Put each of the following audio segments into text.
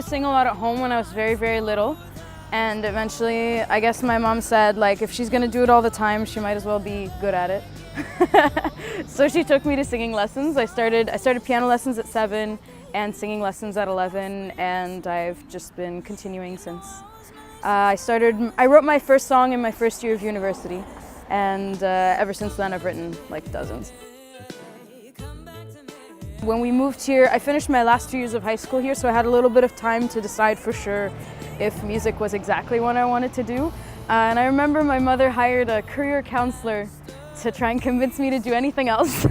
sing a lot at home when I was very, very little. And eventually, I guess my mom said, like, if she's gonna do it all the time, she might as well be good at it. So she took me to singing lessons. I started piano lessons at 7 and singing lessons at 11, and I've just been continuing since. I wrote my first song in my first year of university, and ever since then I've written like dozens. When we moved here, I finished my last 2 years of high school here, so I had a little bit of time to decide for sure if music was exactly what I wanted to do. And I remember my mother hired a career counselor to try and convince me to do anything else.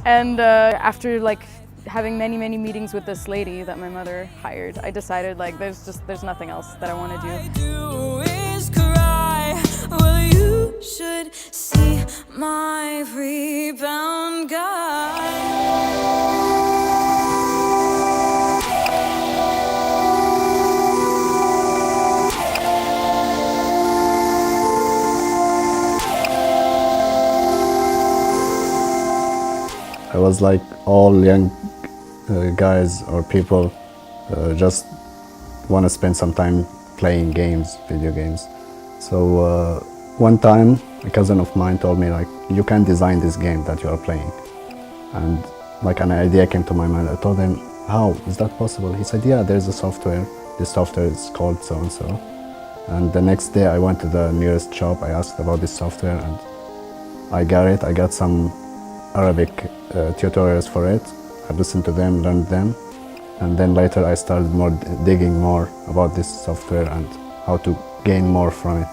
And after like having many meetings with this lady that my mother hired, I decided like there's nothing else that I want to do. Well, you should see my rebound guy. I was like all young guys or people just want to spend some time playing games, video games. So one time a cousin of mine told me like, you can design this game that you are playing. And like an idea came to my mind. I told him, how is that possible? He said, yeah, there's a software. This software is called so-and-so. And the next day I went to the nearest shop. I asked about this software and I got it. I got some Arabic tutorials for it. I listened to them, learned them, and then later I started digging more about this software and how to gain more from it.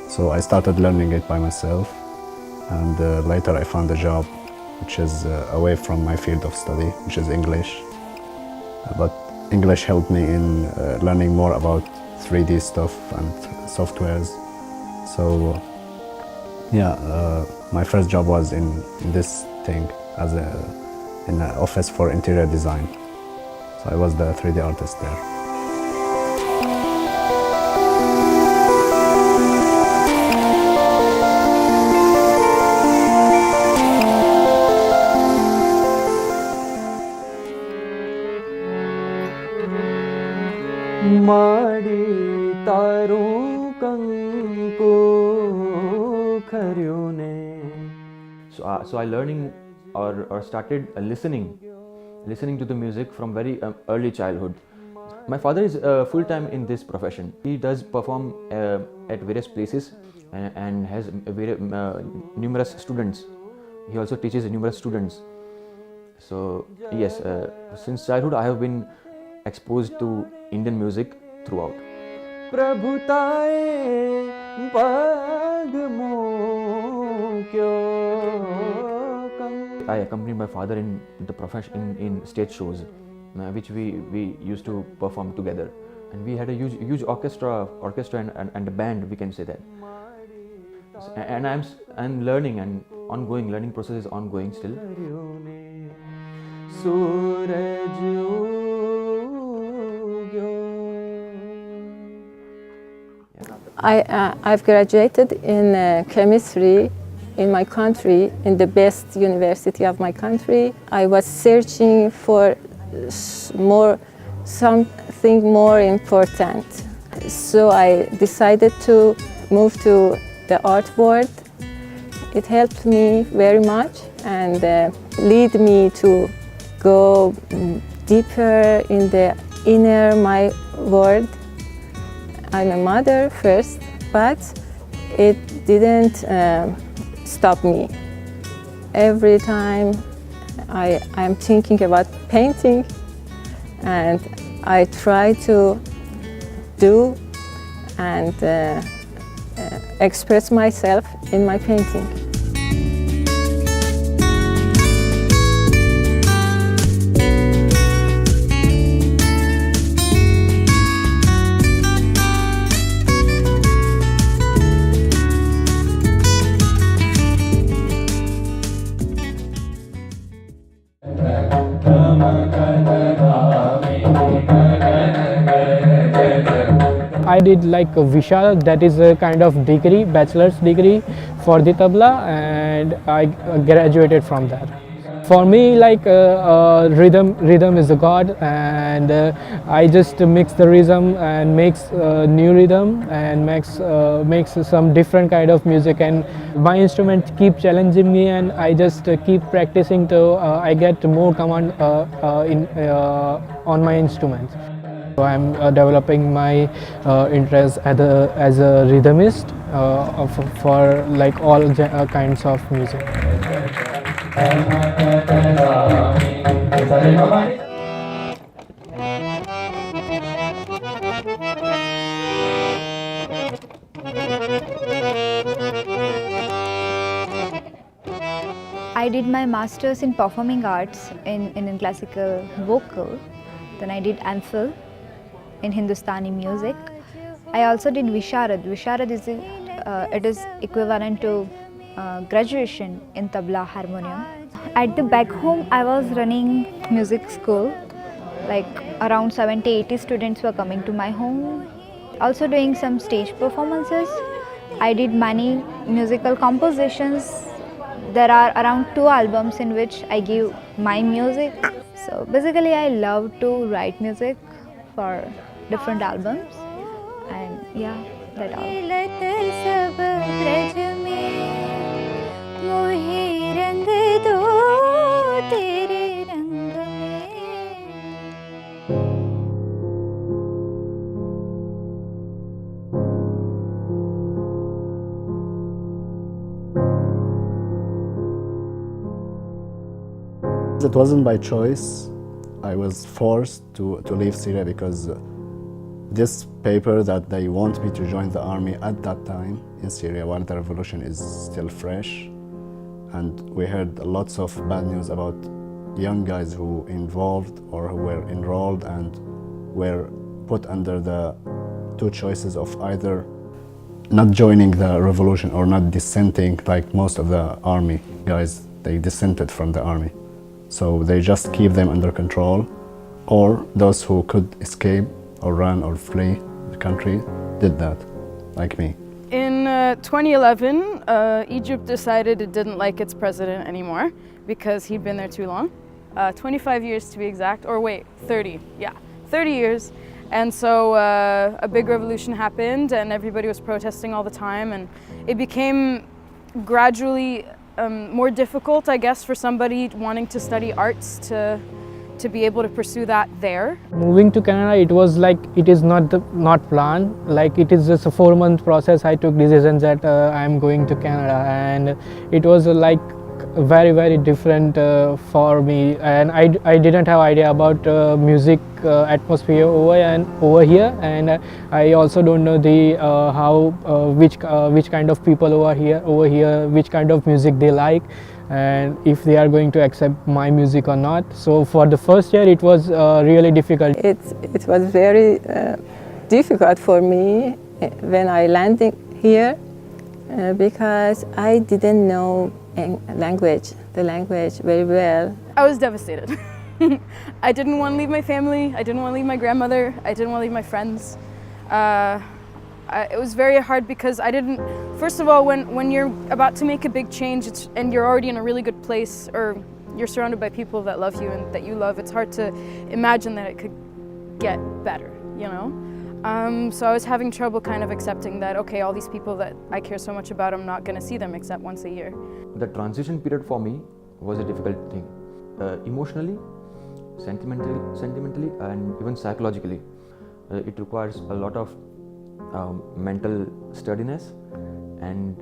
So I started learning it by myself, and later I found a job which is away from my field of study, which is English. But English helped me in learning more about 3D stuff and softwares. So yeah, my first job was in this thing as in an office for interior design. So I was the 3D artist there. So I learning or started listening to the music from very early childhood. My father is full-time in this profession. He does perform at various places and has numerous students. He also teaches numerous students. So yes, since childhood I have been exposed to Indian music throughout. I accompanied my father in the profession in stage shows, which we used to perform together, and we had a huge orchestra and a band, we can say that. And I'm learning, and learning process is ongoing still. I've graduated in chemistry in my country, in the best university of my country. I was searching for something more important. So I decided to move to the art world. It helped me very much and lead me to go deeper in the inner my world. I'm a mother first, but it didn't stop me. Every time I'm thinking about painting, and I try to do and express myself in my painting. I did like a Vishal, that is a kind of degree, bachelor's degree for the tabla, and I graduated from that. For me, like rhythm is a god, and I just mix the rhythm and makes new rhythm and makes some different kind of music. And my instrument keep challenging me, and I just keep practicing till I get more command on my instruments. So I'm developing my interest as a rhythmist for like all kinds of music. I did my master's in performing arts in classical vocal. Then I did MPhil in Hindustani music. I also did Visharad. Visharad is it is equivalent to graduation in tabla harmonium. At the back home, I was running music school. Like around 70-80 students were coming to my home. Also doing some stage performances. I did many musical compositions. There are around 2 albums in which I give my music. So basically I love to write music for different albums, and yeah, that all. It wasn't by choice. I was forced to leave Syria because this paper that they want me to join the army at that time in Syria while the revolution is still fresh, and we heard lots of bad news about young guys who involved or who were enrolled and were put under the 2 choices of either not joining the revolution or not dissenting, like most of the army guys, they dissented from the army. So they just keep them under control, or those who could escape or run or flee the country did that, like me. In 2011, Egypt decided it didn't like its president anymore because he'd been there too long. 25 years to be exact, or wait, 30, yeah, 30 years. And so a big revolution happened and everybody was protesting all the time, and it became gradually more difficult, I guess, for somebody wanting to study arts to be able to pursue that there. Moving to Canada, it was like, it is not planned. Like, it is just a 4-month process. I took decisions that I am going to Canada, and it was like very different for me. And I didn't have idea about music atmosphere over here, and I also don't know the which kind of people over here, which kind of music they like, and if they are going to accept my music or not. So for the first year it was really difficult. It was very difficult for me when I landed here because I didn't know the language very well. I was devastated. I didn't want to leave my family, I didn't want to leave my grandmother, I didn't want to leave my friends. It was very hard because I didn't, first of all, when you're about to make a big change and you're already in a really good place, or you're surrounded by people that love you and that you love, it's hard to imagine that it could get better, you know? So I was having trouble kind of accepting that, okay, all these people that I care so much about, I'm not going to see them except once a year. The transition period for me was a difficult thing. Emotionally, sentimentally, and even psychologically. It requires a lot of mental sturdiness, and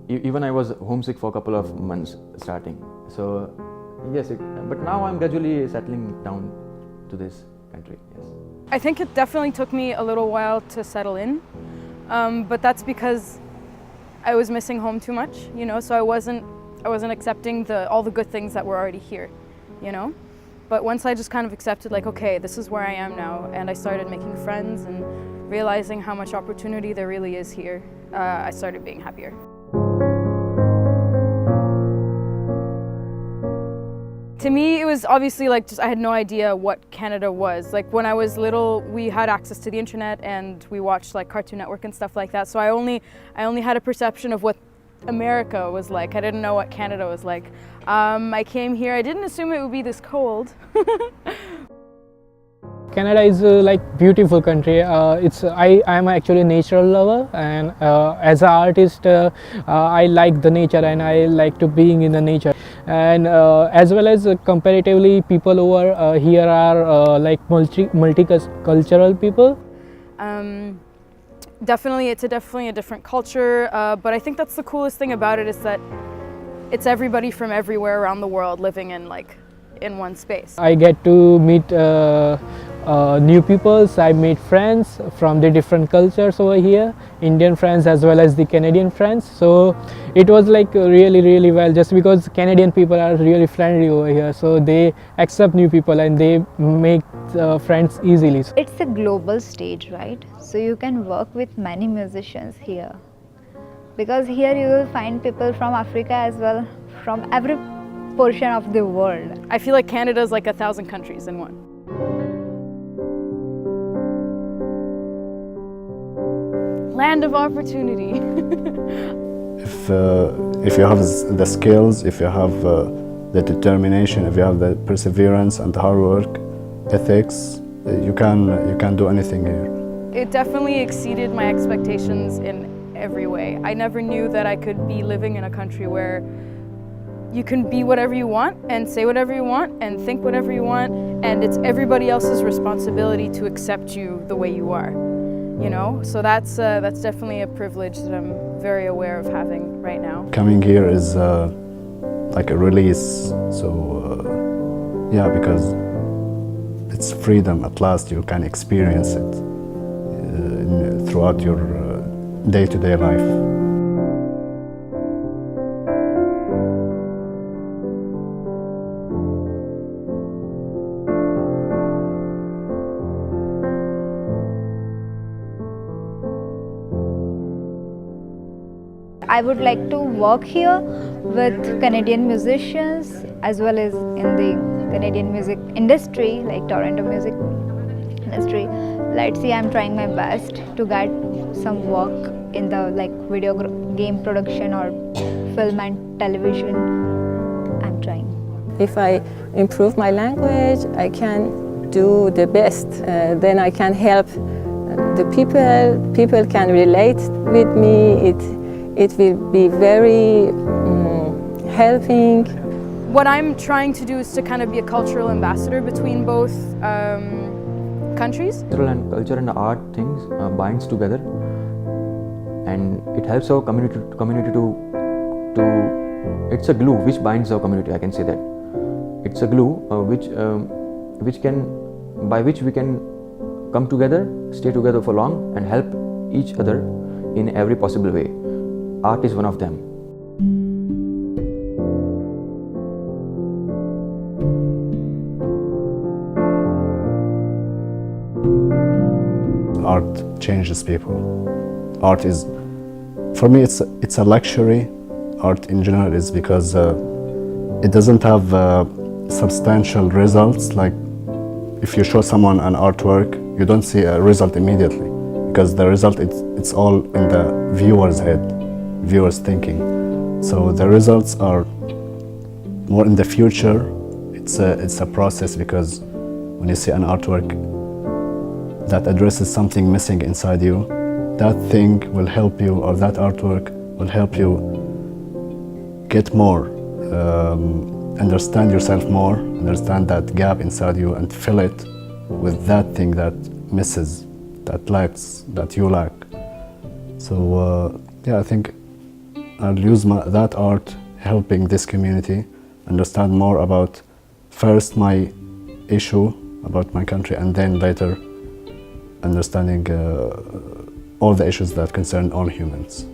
even I was homesick for a couple of months starting. So yes, but now I'm gradually settling down to this country. Yes. I think it definitely took me a little while to settle in, but that's because I was missing home too much, you know. So I wasn't accepting all the good things that were already here, you know. But once I just kind of accepted, like, okay, this is where I am now, and I started making friends and realizing how much opportunity there really is here, I started being happier. To me, it was obviously like I had no idea what Canada was. Like when I was little, we had access to the internet and we watched like Cartoon Network and stuff like that. So I only had a perception of what America was like. I didn't know what Canada was like. I came here, I didn't assume it would be this cold. Canada is like beautiful country. I am actually a natural lover, and as an artist, I like the nature and I like to being in the nature. And as well as comparatively, people over here are like multicultural people. Definitely, it's definitely a different culture, but I think that's the coolest thing about it is that it's everybody from everywhere around the world living in one space. I get to meet new peoples. I meet friends from the different cultures over here, Indian friends as well as the Canadian friends. So it was like really well, just because Canadian people are really friendly over here, so they accept new people and they make friends easily. It's a global stage, right? So you can work with many musicians here, because here you will find people from Africa as well, from every portion of the world. I feel like Canada is like 1,000 countries in one. Land of opportunity. If you have the skills, if you have the determination, if you have the perseverance and hard work, ethics, you can do anything here. It definitely exceeded my expectations in every way. I never knew that I could be living in a country where you can be whatever you want and say whatever you want and think whatever you want, and it's everybody else's responsibility to accept you the way you are. You know, so that's definitely a privilege that I'm very aware of having right now. Coming here is like a release. So yeah, because it's freedom at last. You can experience it throughout your day-to-day life. I would like to work here with Canadian musicians as well as in the Canadian music industry, like Toronto music industry. Let's see, I'm trying my best to get some work in the video game production or film and television. I'm trying. If I improve my language, I can do the best. Then I can help the people. People can relate with me. It will be very helping. What I'm trying to do is to kind of be a cultural ambassador between both countries. Culture and art things binds together, and it helps our community to it's a glue which binds our community. I can say that it's a glue by which we can come together, stay together for long, and help each other in every possible way. Art is one of them. Art changes people. Art is, for me, it's a luxury. Art in general is because it doesn't have substantial results. Like if you show someone an artwork, you don't see a result immediately, because the result it's all in the viewer's head. Viewers thinking. So the results are more in the future. It's a process, because when you see an artwork that addresses something missing inside you, that thing will help you, or that artwork will help you get more, understand yourself more, understand that gap inside you, and fill it with that thing that misses, that lacks, that you lack. So yeah, I think I'll use that art helping this community understand more about first my issue about my country, and then later understanding all the issues that concern all humans.